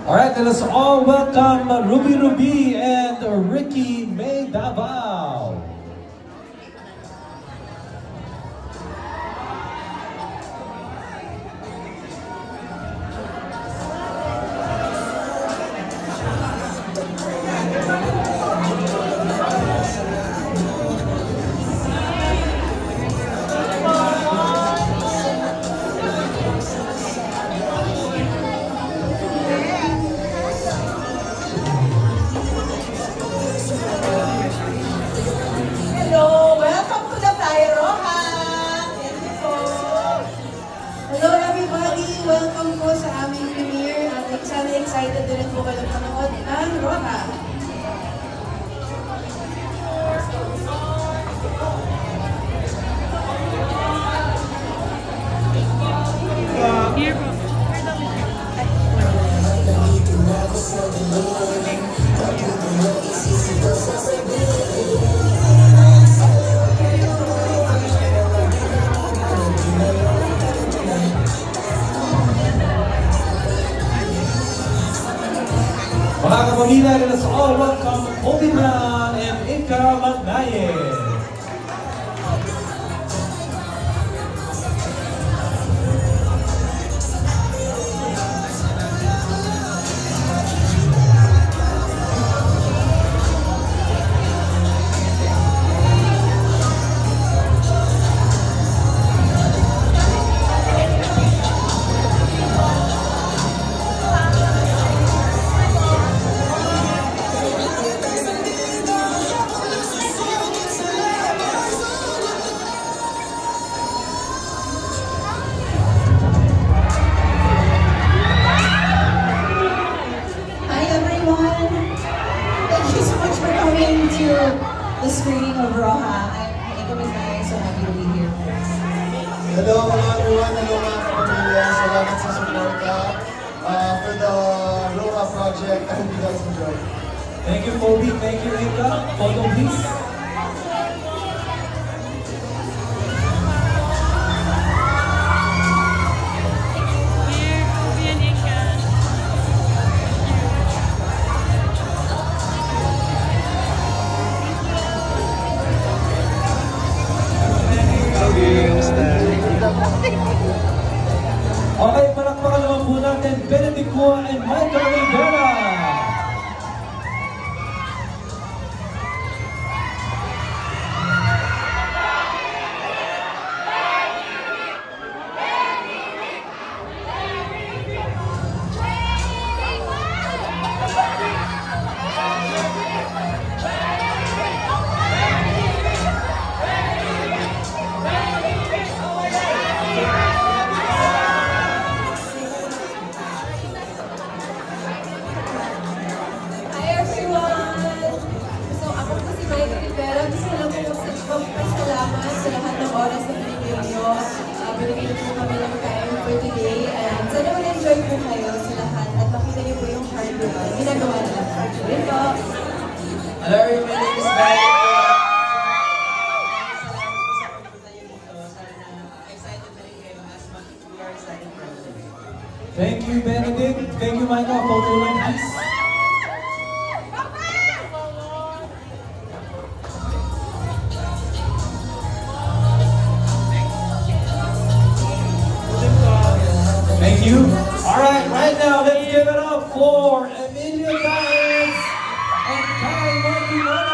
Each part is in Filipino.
Alright, let us all welcome Ruby Ruby and Ricky May Davao. Welcome po sa aming premiere at sana excited din po kayo manood ng Roja. Mga kapamilya, let us all welcome Obi Brown and Ika Magnaye. The screening of Roja. Ika Magnaye, so happy to be here. Hello everyone, hello mga kapamilya. Salamat sa suporta for the Roja project. I hope you guys enjoy. Thank you, Obi. Thank you, Ika. Photo, please. Okay, palakpakan naman po natin Benedict Kua and Michael Rivera. Sa lahat ng oras na binigyan nyo, binigyan po kami ng time for today, and sana mag-enjoy po kayo sa lahat at makita nyo po yung hard work na ginagawa nila. Yun po. Hello, my name is Benedict. Thank you, Benedict. Thank you, Michael. Photo lang, please. Thank you. All right now, let's give it up for Emilio Diaz and Kai Martinona.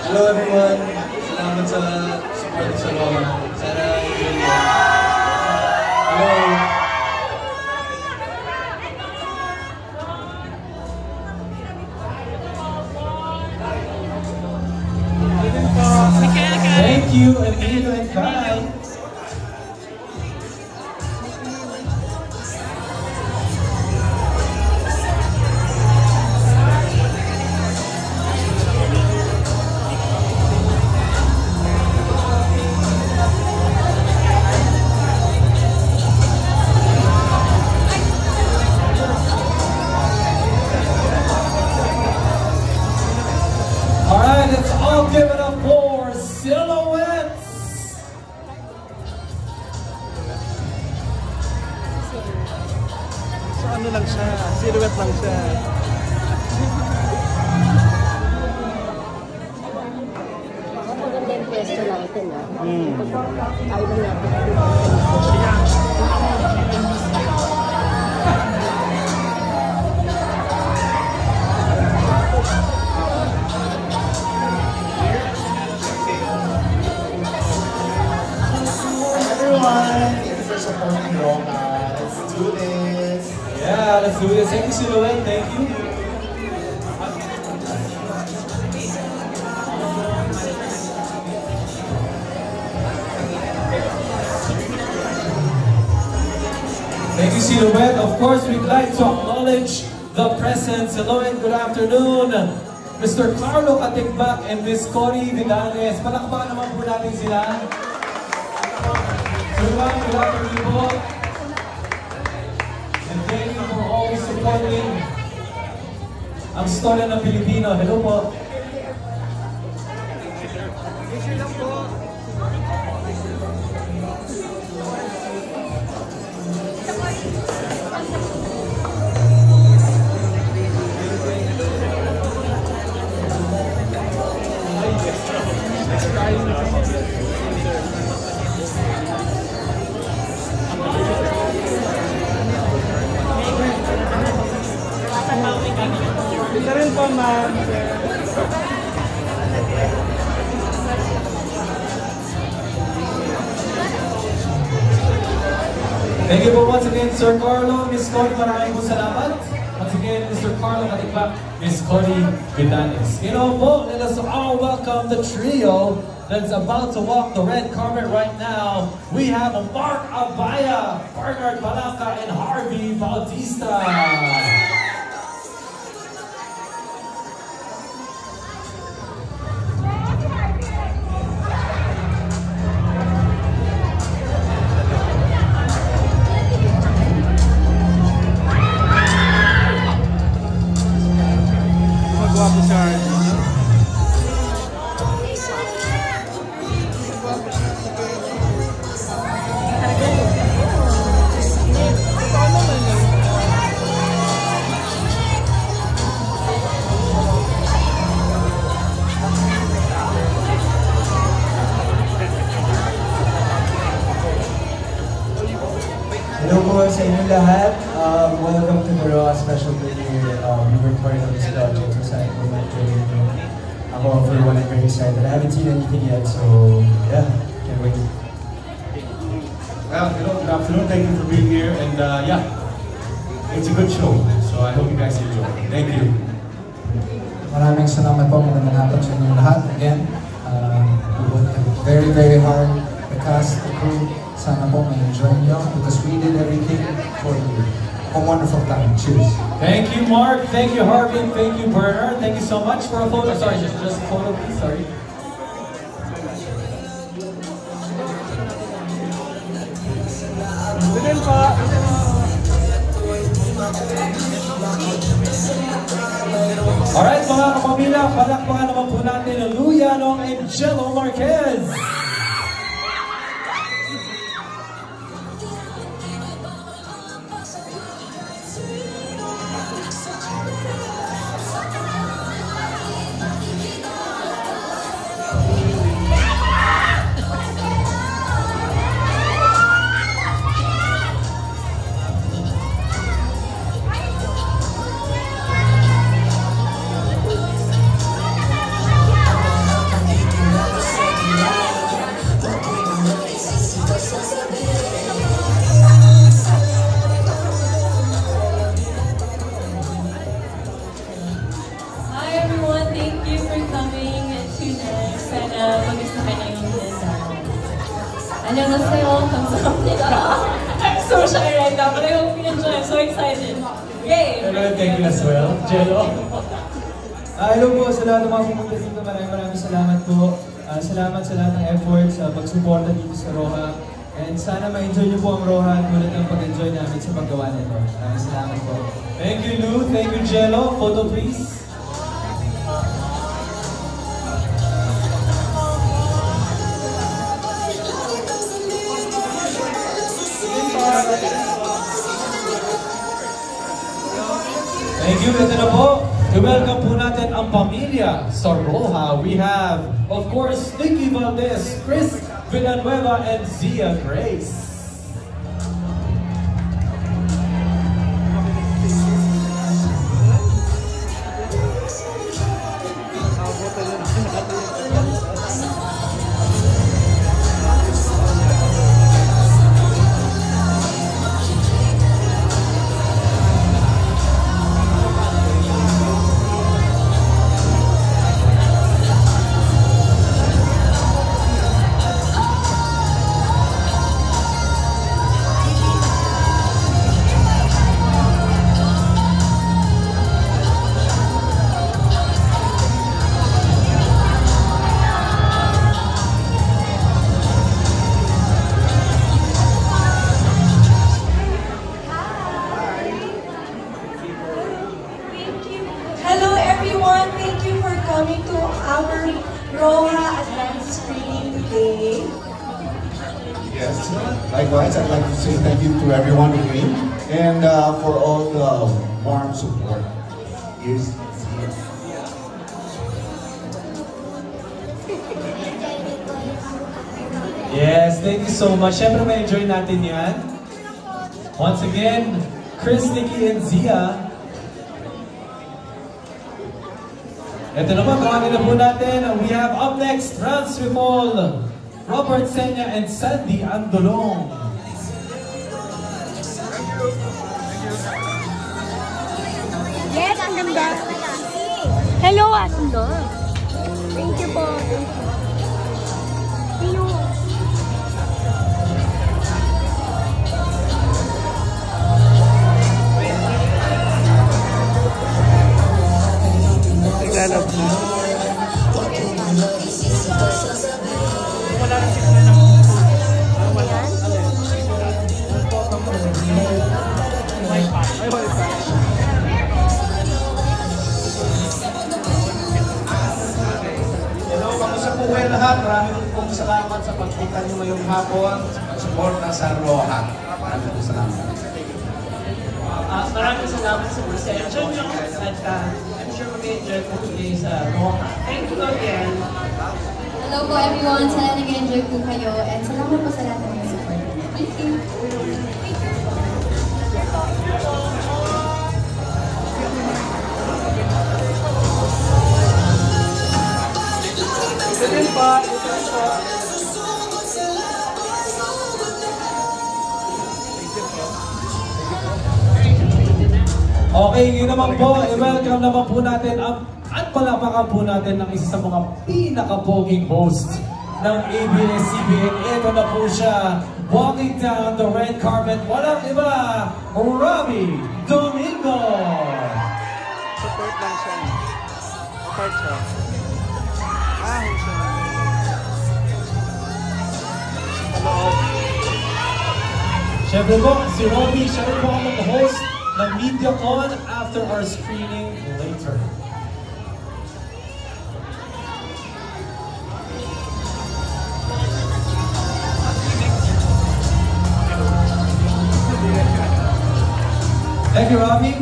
Hello everyone! Salamat sa support sa Roja. Sana yun. Hello! you, Emilio and Kai. Alright, let's all give it up for Silhouettes! So ano lang siya, silhouette lang siya. Maganda yung pwesto natin, ah. Ayaw natin. Thank you for supporting Roca. Let's do this. Yeah, let's do this. Thank you, Silhouette. Thank you. Thank you, Silhouette. Of course, we'd like to acknowledge the presence. Hello and good afternoon, Mr. Carlo Katigbak and Miss Cory Vidales. Palakpakan naman po natin sila. Good afternoon po. And thank you for always supporting ang storya ng Pilipino. Hello po. Ito rin po, ma'am. Thank you po once again, Sir Carlo, Miss Cory, maraming po salamat. Once again, Mr. Carlo Katigbak, Miss Cory Vidales. You know po, let us all welcome the trio that's about to walk the red carpet right now. We have Mark Abaya, Bernard Balaka, and Harvey Bautista. Magwapo siya. Hello po sa inyo lahat. Welcome to the Raw Special Premiere. We recorded on this project so sana po mag-join nyo. Ako for one, I'm very excited. I haven't seen anything yet, so yeah, can't wait. Well, good afternoon. Thank you for being here, and yeah, it's a good show. So I hope you guys enjoy. Thank you. Maraming salamat po, magandang hapon sa inyo lahat. Again, we worked very, very hard. The cast, the crew, sana po ma-enjoy nyo because we did everything for you. A wonderful time. Cheers. Thank you, Mark. Thank you, Harvey. Thank you, Bernard. Thank you so much for a photo. Sorry, just a photo, please. Sorry. Ito din po. Alright, mga kapamilya, palakpakan naman po natin ang Luyano and Jello Marquez. Hi everyone, thank you for coming tonight. Sana magustuhan niyo yung ganda. 안녕하세요. 감사합니다. I'm so shy right now, but I hope you enjoy. I'm so excited. Yay! Hello, thank you as well. Jello. Hello po sa lahat ng mga pumunta dito. Maraming salamat po. Salamat sa lahat ng efforts sa pagsuporta dito sa Roha. And sana ma-enjoy niyo po ang Roha tulad ng pag-enjoy namin sa paggawa nito. Maraming salamat po. Thank you, Lou. Thank you, Jello. Photo, please. Thank you. Ito na po. I-welcome po natin ang pamilya sa Roha. We have, of course, Nikki Valdez, Chris Villanueva, and Zia Grace. Coming to our Roha Advanced Screening Day. Yes, likewise, I'd like to say thank you to everyone who came and for all the warm support. Here's Yes, thank you so much. Siyempre may enjoy natin yan. Once again, Chris, Nikki, and Zia. Ito naman, tawagin na po natin. We have up next, Franz Ripol, Robert Senya, and Sandy Andolong. Yes, ang ganda. Hello, Ando. Thank you po. See you. Naglalap na. Wala na si Kuya ng wala. May pa. Ay, may pa. Hello, kamusta po kayo lahat? Maraming pong salamat sa pagpunta niyo ngayong hapon sa pagsuporta sa Roha. Maraming pong salamat. Maraming salamat sa presensya nyo at I'm sure mag-enjoy po today sa Roha. Thank you again. Hello po everyone, sana nag-enjoy po kayo and salamat po sa lahat ng mga support. Thank you. Ito din pa. Okay, yun naman po. I-welcome naman po natin at palapakan po natin ng isa sa mga pinaka-poging host ng ABS-CBN. Ito na po siya, walking down the red carpet. Walang iba, Robbie Domingo! Support lang siya. Support siya. Siya. Hello. Siyempre po, si Robbie, siya rin po ang mag-host ng MediaCon after our screening later. Thank you, Robbie.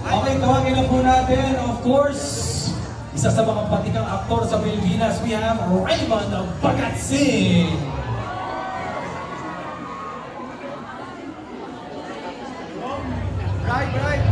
Okay, tawagin na po natin, of course, isa sa mga patikang aktor sa Pilipinas, we have Raymond Bagatsing. Right.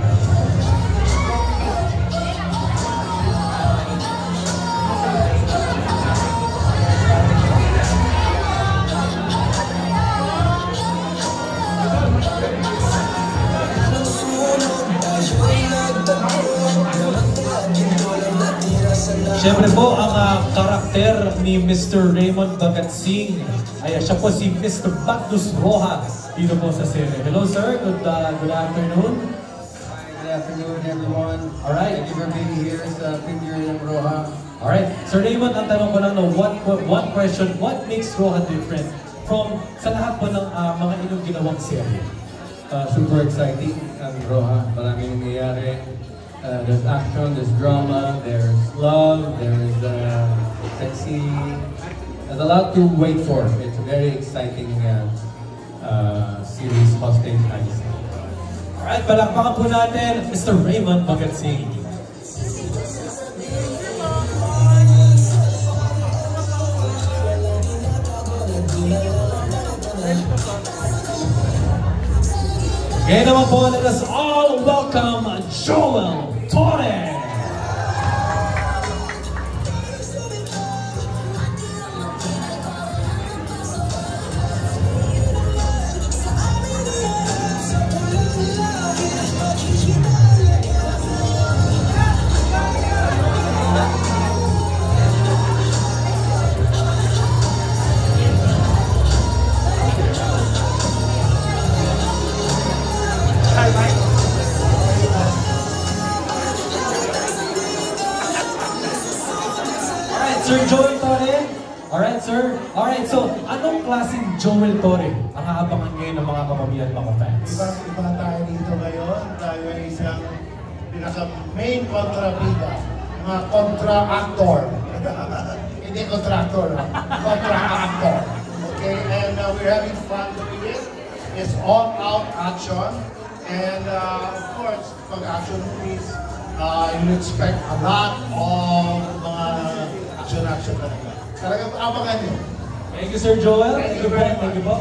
Sa Siyempre po, ang karakter ni Mr. Raymond Bagatsing ay siya po si Mr. Bagdus Roja dito po sa serye. Hello sir, good afternoon. Good afternoon everyone. Alright. Thank you for being here sa premiere ng Roja. Alright, Sir Raymond, ang tanong ko lang, one question, what makes Roja different from sa lahat po ng mga inyong ginawang serye? Super exciting ang Roja. Maraming nangyayari. There's action, there's drama, there's love, there's sexy. There's a lot to wait for. It's a very exciting series hosting nice. Alright, palakpakan po natin Mr. Raymond Bagatsing. Ngayon naman po, let us all welcome Joel Torre! Sir Joel Torre? Alright, sir. Alright, so anong klaseng Joel Torre ang aabangan ngayon ng mga kapamilya at mga fans? Iba tayo dito ngayon. Tayo ay isang pinaka-main kontrabida. Mga kontra-actor. Hindi contractor. Kontra-actor. Okay, and we're having fun doing it. It's all-out action. And of course, pag-action movies, you expect a lot of mga action talaga. Talagang abangan nyo. Thank you, Sir Joel. Thank you very much. Thank you po.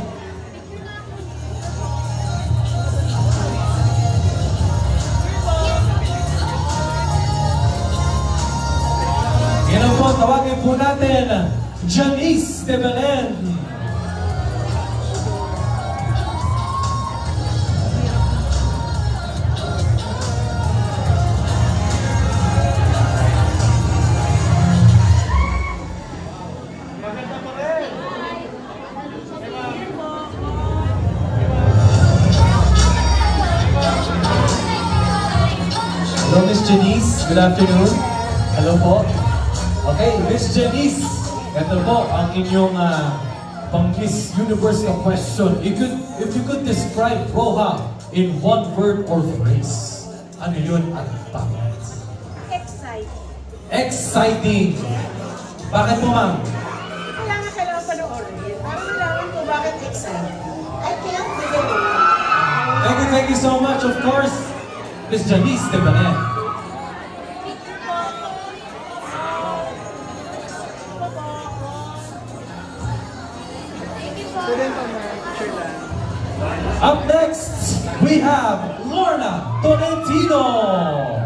Yan po, tawagin po natin Janice de Belen. Hello, Miss Janice. Good afternoon. Hello po. Okay, Miss Janice. Ito po ang inyong pang Miss Universe na question. If you could describe Roja in one word or phrase, ano yun at bakit? Exciting. Exciting. Bakit po, ma'am? Kaya nga kailangan panoorin. Para malaman ko bakit exciting. I can't believe it. Thank you so much, of course, Miss Janice de Belen. Up next, we have Lorna Tolentino.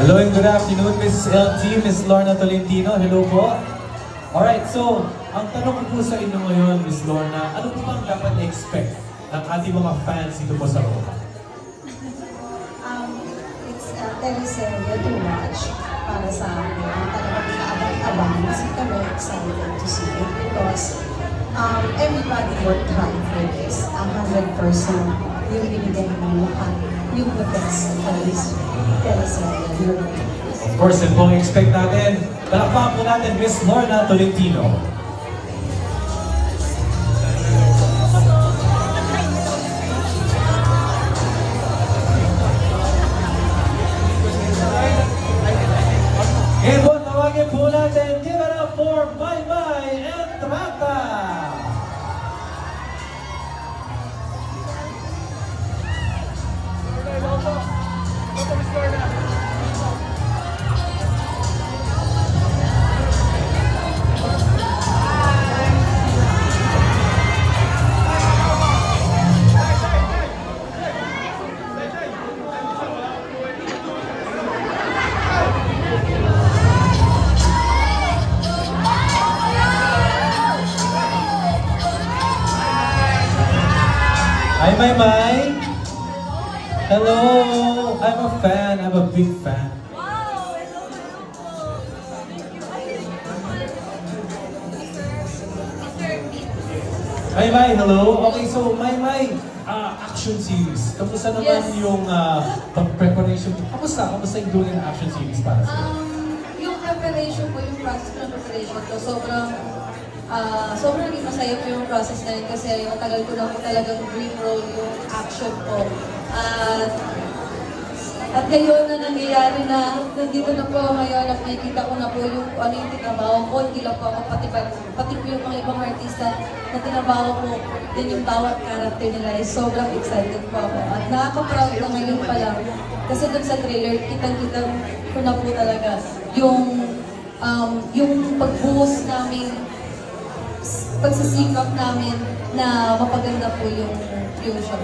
Hello and good afternoon, Miss LT, Miss Lorna Tolentino. Hello po. Alright, so, ang tanong ko po sa inyo ngayon, Miss Lorna, ano po bang dapat expect ng ating mga fans dito po sa Roja? It's a teleserye to watch para sa amin. Talagang kaabang-abang. Kasi kami excited to see it because everybody worked hard for this. 100% yung binigay ng lahat. Yung the best for this teleserye. Of course, and po expect natin, palakpakan po natin Miss Lorna Tolentino. Hi, Maymay. Hello. I'm a fan. I'm a big fan. Maymay, hello. Okay, so Maymay, action series. Kamusta naman yung preparation? Kamusta yung doing an action series para sa'yo? Yung preparation po, yung process ng preparation ko, sobrang naging masaya po yung process na yun kasi matagal ko na po talagang dream role yung action ko. At ngayon na nangyayari na, nandito na po ngayon at makikita ko na po yung ano yung tinabaho ko, hindi lang po ako, pati po yung mga ibang artista na tinabaho ko, din yung bawat character nila is sobrang excited po ako. At nakaka-proud na ngayon pa lang, kasi dun sa trailer, kitang-kita ko na po talaga yung pagbuhos namin, pagsisikap namin na mapaganda po yung show.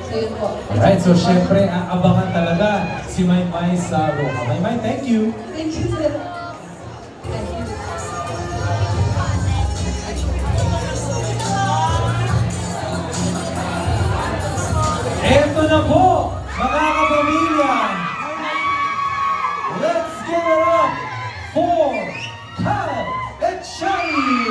So yun po. Alright, so syempre, aabangan talaga si Maymay sa Roha. Maymay, thank you! Thank you, sir. Thank you. Eto na po, mga kapamilya! Let's give it up for Kyle and Shani!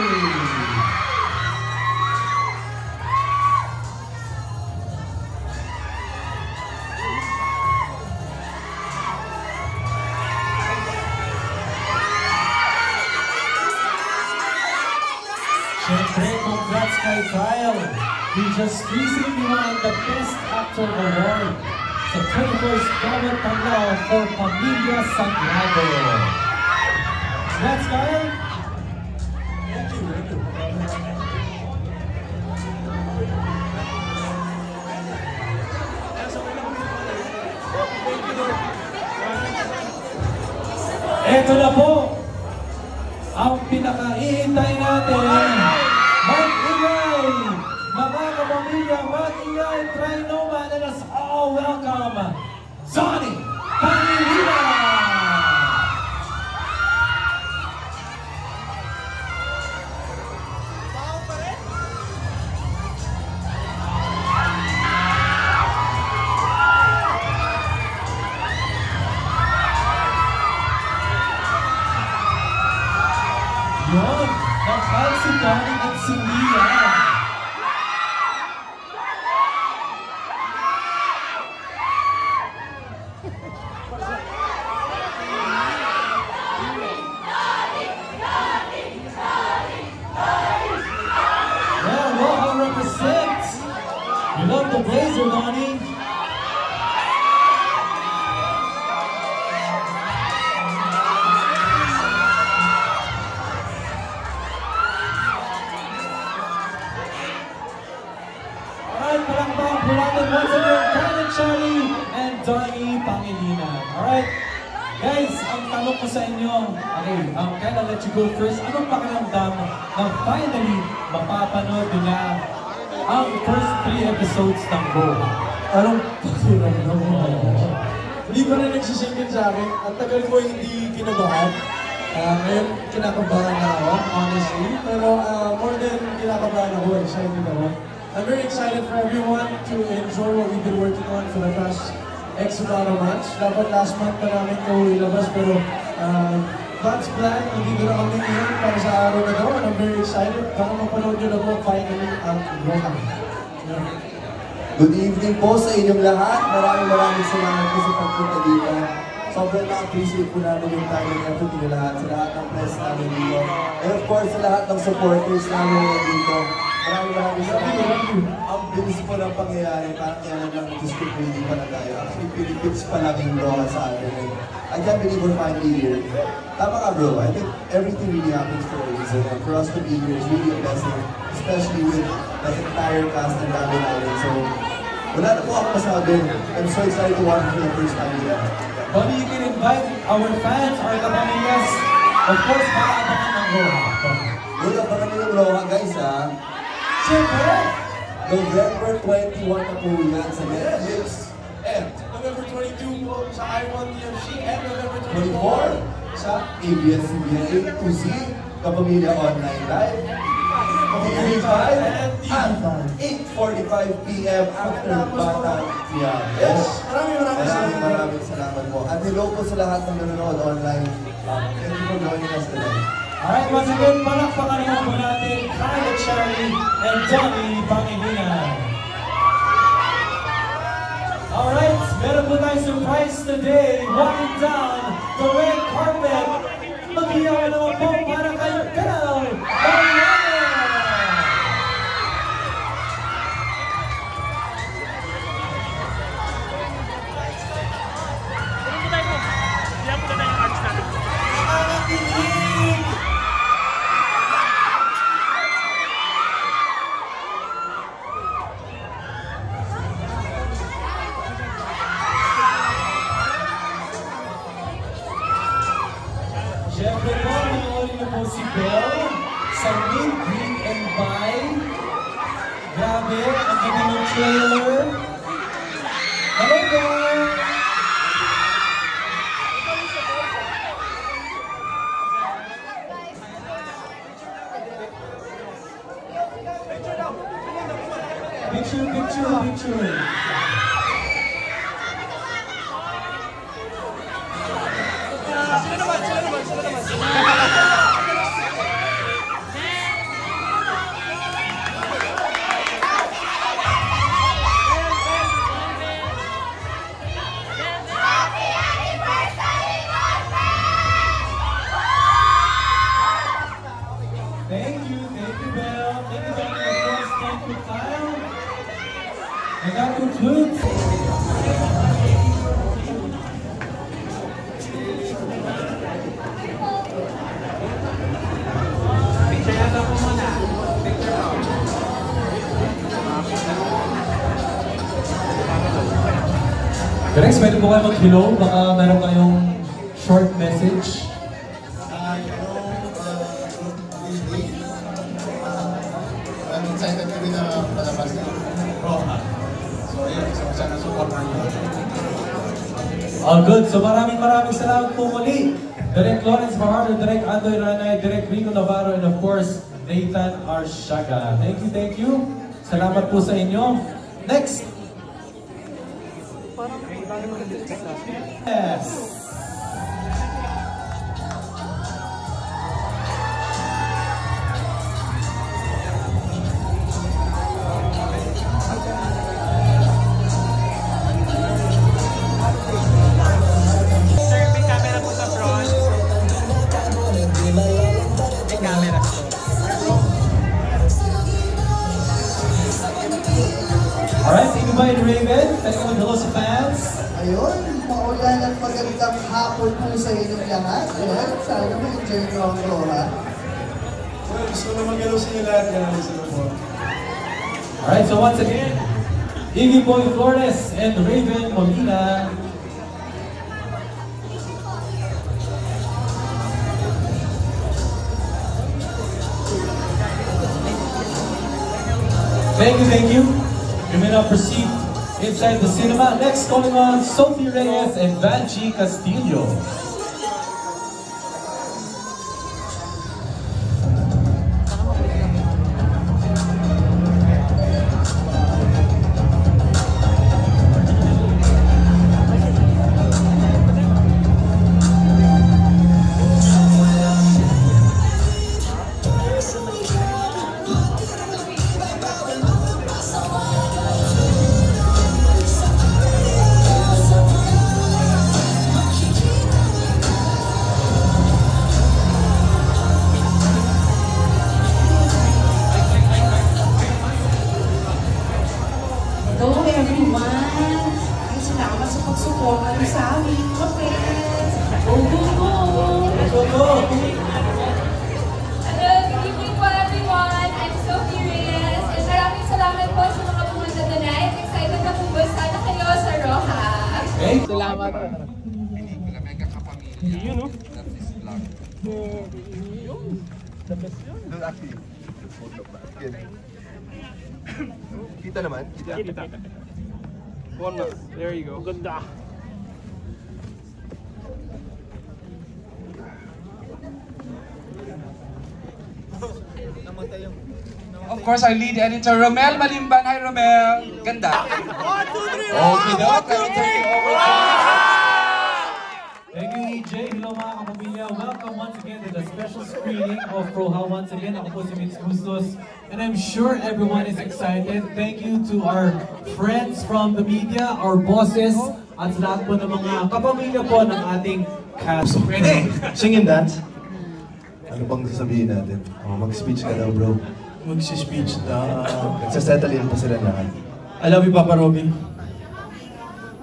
Siyempre, congrats kay Kyle. He just recently won the Best Actor Award sa 21st Gawad Panglao for Pamilya Santiago. Congrats, Kyle! Thank you, thank you. Eto na po ang pinaka-iintay natin. Mag-ingay! Mga kapamilya, mag-ingay! Trinoma, let us all welcome Johnny Pangilinan! Yun! Nakal si Donnie at si Mia. Well, Roha represents. You love the blazer, Donnie. Once again, Kyle and Shani and Donnie Pangilinan. Alright? Guys, ang tanong ko sa inyo, okay, Kyle, I'll let you go first. Anong pakiramdam na finally mapapanood na ang first 3 episodes ng Go? Anong pakiramdam mo? Hindi pa rin nagsisingkin sa akin. Ang tagal ko hindi kinabahan. Ngayon, kinakabahan na ako, honestly. Pero more than kinakabahan ako, excited ako. I'm very excited for everyone to enjoy what we've been working on for the past X amount of months. Dapat last month pa namin ito ilabas, pero God's plan, nandito na kami ngayon para sa araw na ito. And I'm very excited. Baka mapanood nyo na po finally ang Roha. Good evening po sa inyong lahat. Maraming salamat po sa pagpunta dito. Sobrang na-appreciate po namin yung time and effort nyo lahat sa lahat ng press namin dito. And of course, sa lahat ng supporters namin dito. Maraming salamat. Ang bilis po ng pangyayari, parang kaya lang nag-script reading pa na tayo. Actually, Philippines pa lang yung Roha sa atin. I can't believe we're finally here. Tama ka, bro. I think everything really happens for a reason. And for us to be here is really a blessing, especially with the entire cast and namin natin. So, wala na po ako masabi. I'm so excited to watch it for the first time here. Bonnie, you can invite our fans, our kapamilyas, of course, makaabangan ng Roha. Uy, abangan nyo yung Roha, guys, ha? Siyempre! November 21 na po yan sa Netflix. And November 22 po sa I1TFC and November 24 sa ABS-CBN A to Z, Kapamilya Online Live. TV5 at 8:45 PM after Bata. Yeah. Yes. Maraming salamat po. At hello po sa lahat ng nanonood online. Thank you for joining us tonight. Alright, once again, palakpakan naman po natin Kyle Cherry and Donnie Pangilinan. Alright, meron po tayong surprise today. Walking down the red carpet. Mag-iyaw naman po para kay Belle Mariana. Siyempre po, nanonood niyo po si Belle sa Meet, Greet, and Buy. Grabe, ang ganda ng trailer. Hello po! Picture. Thank you, Belle. Thank you, Dr. Ross. Thank you, Kyle. And that concludes. Next, pwede po kayo mag-hello. Baka meron kayong short message. I'm excited to be na palabas ni Roha. So yun, sana support niyo. All good. So maraming salamat po muli. Direk Lawrence Fajardo, Direk Andoy Ranay, Direk Rico Navarro, and of course, Nathan Arshaga. Thank you. Salamat po sa inyo. Next. Yes. Alright, say goodbye to Raven. Thank you, hello sa fans. Ayun, maulan at magandang hapon po sa inyong lahat. Ayan, sana ma-enjoy nyo ang Roha. Well, gusto ko na mag-hello sa inyo lahat. Yan, sila po. Alright, so once again, Iggy Boy Flores and Raven Molina. Thank you. You may now proceed inside the cinema. Next, calling on Sophie Reyes and Vanchi Castillo. Hello everyone! Ay, salamat sa pagsuporta niyo sa amin, mga friends! Go! Hello, good evening po everyone. I'm Sophie Reyes. And maraming salamat po sa mga pumunta tonight. Excited na po ba sana kayo sa Roha? Okay. Salamat. Yun, no? Kita naman? Kita. One more. There you go. Ganda. Namatay yung of course, our lead editor, Romel Malimban. Hi, Romel. Ganda. 1, 2, 3, Okay, thank you, EJ. Hello mga kapamilya. Welcome once again to the special screening of Roja. Once again, ako po si Mitz Bustos. And I'm sure everyone is excited. Thank you to our friends from the media, our bosses, at sa lahat po ng mga kapamilya po ng ating cast. Pwede! Sing and dance? Ano bang sasabihin natin? Oh, mag-speech ka daw, bro. Mag-speech na. Nagsasettle in pa sila lahat. I love you, Papa Robin.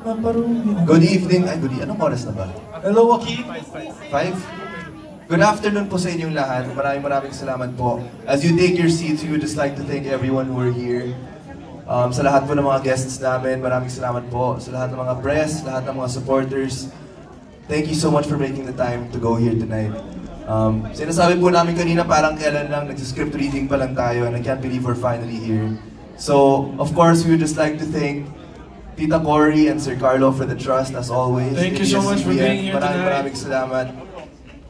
Papa Robin. Good evening. Ay, good evening. Anong oras na ba? Hello, Joaquin. 5? Good afternoon po sa inyong lahat. Maraming salamat po. As you take your seats, we would just like to thank everyone who are here. Sa lahat po ng mga guests namin, maraming salamat po. Sa lahat ng mga press, lahat ng mga supporters. Thank you so much for making the time to go here tonight. Sinasabi po namin kanina parang kailan lang, nag-script reading pa lang tayo and I can't believe we're finally here. So, of course, we would just like to thank Tita Cory and Sir Carlo for the trust as always. Thank you so much for being here tonight. Maraming salamat.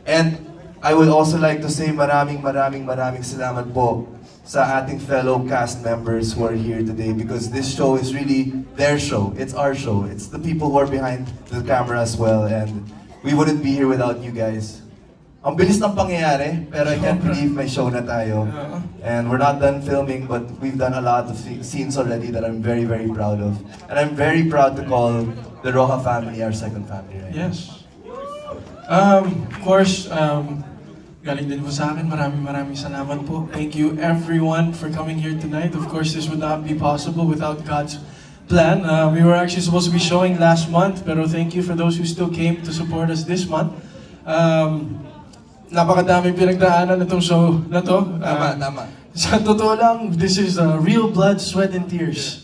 And I would also like to say maraming salamat po sa ating fellow cast members who are here today because this show is really their show. It's our show. It's the people who are behind the camera as well and we wouldn't be here without you guys. Ang bilis ng pangyayari, pero I can't believe may show na tayo. And we're not done filming, but we've done a lot of scenes already that I'm very proud of. And I'm very proud to call the Roja family our second family, right? Yes. Of course, galing din po sa akin. Maraming salamat po. Thank you everyone for coming here tonight. Of course, this would not be possible without God's plan. We were actually supposed to be showing last month, pero thank you for those who still came to support us this month. Napakadaming pinagdaanan na itong show na to. Tama. Sa totoo lang, this is real blood, sweat, and tears.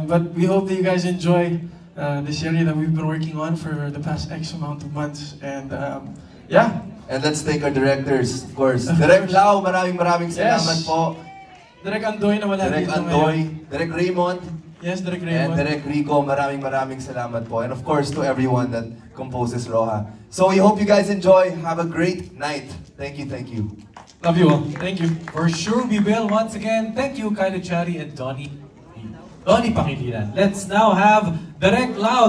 But we hope that you guys enjoy this series that we've been working on for the past X amount of months. And yeah. And let's thank our directors, of course. Direk Lau, maraming salamat po. Direk Andoy na wala Direk dito Andoy, ngayon. Direk Raymond. Yes, Direk Raymond. And Direk Rico, maraming salamat po. And of course, to everyone that composes Roja. So we hope you guys enjoy. Have a great night. Thank you. Love you all. Thank you. For sure we will. Once again, thank you, Kylie Chari and Donnie Pangilinan. Let's now have Direk Lau.